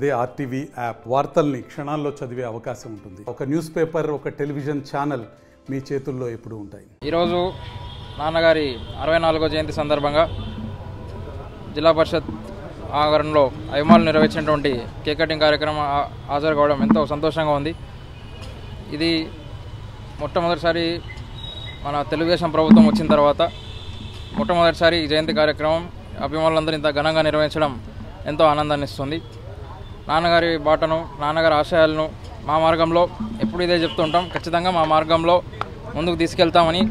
అదే RTV app వార్తల్ని క్షణాల్లో చదివే అవకాశం ఉంటుంది. ఒక న్యూస్ పేపర్, ఒక టెలివిజన్ ఛానల్ మీ చేతుల్లో ఎప్పుడూ ఉంటాయి. ఈరోజు నాన్నగారి 64వ జయంతి సందర్భంగా జిల్లా పరిషత్ ఆవరణలో అభిమానులు నిర్వహించినటువంటి కేక్ కటింగ్ కార్యక్రమం హాజరు కావడం ఎంతో సంతోషంగా ఉంది. ఇది మొట్టమొదటిసారి మన తెలుగుదేశం ప్రభుత్వం వచ్చిన తర్వాత మొట్టమొదటిసారి ఈ జయంతి కార్యక్రమం అభిమానులందరూ ఇంత ఘనంగా నిర్వహించడం ఎంతో ఆనందాన్ని ఇస్తుంది. నాన్నగారి బాటను, నాన్నగారి ఆశయాలను మా మార్గంలో ఎప్పుడు ఇదే చెప్తుంటాం. ఖచ్చితంగా మా మార్గంలో ముందుకు తీసుకెళ్తామని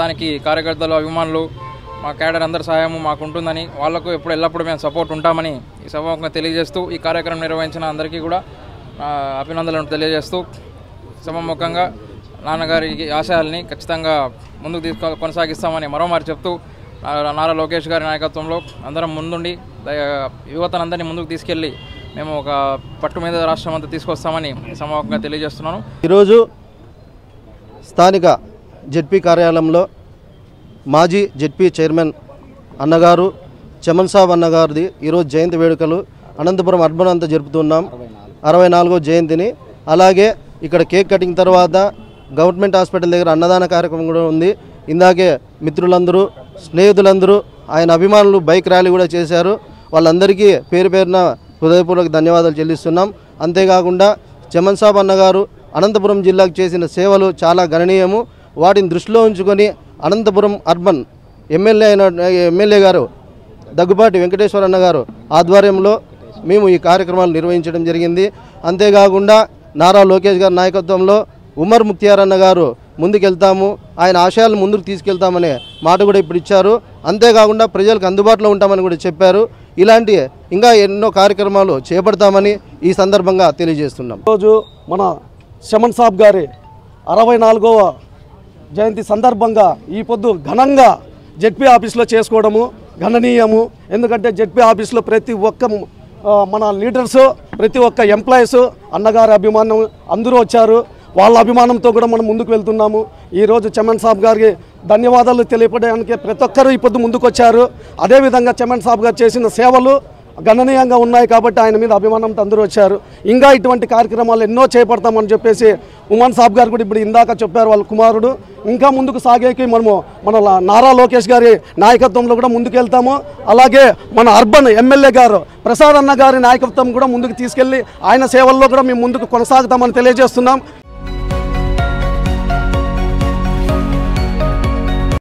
దానికి కార్యకర్తలు, అభిమానులు, మా క్యాడర్ అందరి సహాయము మాకు ఉంటుందని, వాళ్లకు ఎల్లప్పుడూ మేము సపోర్ట్ ఉంటామని ఈ సభకు తెలియజేస్తూ ఈ కార్యక్రమం నిర్వహించిన అందరికీ కూడా అభినందనలు తెలియజేస్తూ సభముఖంగా నాన్నగారి ఆశయాల్ని ఖచ్చితంగా ముందుకు కొనసాగిస్తామని మరోమారు చెప్తూ నారా లోకేష్ గారి నాయకత్వంలో అందరం ముందుండి యువతనందరినీ ముందుకు తీసుకెళ్ళి మేము ఒక పట్టు మీద రాష్ట్రం అంతా తీసుకొస్తామని సమూహంగా తెలియజేస్తున్నాను. ఈరోజు స్థానిక జెడ్పీ కార్యాలయంలో మాజీ జెడ్పీ చైర్మన్ అన్నగారు చమన్ సాబ్ అన్నగారిది ఈరోజు జయంతి వేడుకలు అనంతపురం అర్బన్ అంతా జరుపుతున్నాం. 64వ జయంతిని. అలాగే ఇక్కడ కేక్ కటింగ్ తర్వాత గవర్నమెంట్ హాస్పిటల్ దగ్గర అన్నదాన కార్యక్రమం కూడా ఉంది. ఇందాకే మిత్రులందరూ, స్నేహితులందరూ, ఆయన అభిమానులు బైక్ ర్యాలీ కూడా చేశారు. వాళ్ళందరికీ పేరు పేరున హృదయపూర్వక ధన్యవాదాలు చెల్లిస్తున్నాం. అంతేకాకుండా చమన్ సాబ్ అన్నగారు అనంతపురం జిల్లాకు చేసిన సేవలు చాలా గణనీయము. వాటిని దృష్టిలో ఉంచుకొని అనంతపురం అర్బన్ ఎమ్మెల్యే గారు దగ్గుబాటి వెంకటేశ్వర అన్న గారు ఆధ్వర్యంలో మేము ఈ కార్యక్రమాలు నిర్వహించడం జరిగింది. అంతేకాకుండా నారా లోకేష్ గారి నాయకత్వంలో ఉమర్ ముక్తియార్ అన్న గారు ముందుకెళ్తాము, ఆయన ఆశయాలను ముందుకు తీసుకెళ్తామనే మాట కూడా ఇప్పుడు ఇచ్చారు. అంతేకాకుండా ప్రజలకు అందుబాటులో ఉంటామని కూడా చెప్పారు. ఇలాంటి ఇంకా ఎన్నో కార్యక్రమాలు చేపడతామని ఈ సందర్భంగా తెలియజేస్తున్నాం. ఈరోజు మన చమన్ సాబ్ గారి 64వ జయంతి సందర్భంగా ఈ పొద్దు ఘనంగా జెడ్పీ ఆఫీస్లో చేసుకోవడము గణనీయము. ఎందుకంటే జెడ్పీ ఆఫీస్లో ప్రతి ఒక్క మన లీడర్సు, ప్రతి ఒక్క ఎంప్లాయీస్, అన్నగారి అభిమానం అందరూ వచ్చారు. వాళ్ళ అభిమానంతో కూడా మనం ముందుకు వెళ్తున్నాము. ఈరోజు చమన్ సాబ్ గారికి ధన్యవాదాలు తెలియపడానికి ప్రతి ఒక్కరూ ఈ పొద్దు ముందుకు వచ్చారు. అదేవిధంగా చమన్ సాబ్ గారు చేసిన సేవలు గణనీయంగా ఉన్నాయి కాబట్టి ఆయన మీద అభిమానంతో అందరూ వచ్చారు. ఇంకా ఇటువంటి కార్యక్రమాలు ఎన్నో చేపడతామని చెప్పేసి ఉమన్ సాబ్ గారు కూడా ఇప్పుడు ఇందాక చెప్పారు, వాళ్ళ కుమారుడు. ఇంకా ముందుకు సాగేకి మనము మన నారా లోకేష్ గారి నాయకత్వంలో కూడా ముందుకు వెళ్తాము. అలాగే మన అర్బన్ ఎమ్మెల్యే గారు ప్రసాద్ అన్న గారి నాయకత్వం కూడా ముందుకు తీసుకెళ్ళి ఆయన సేవల్లో కూడా మేము ముందుకు కొనసాగుతామని తెలియజేస్తున్నాం.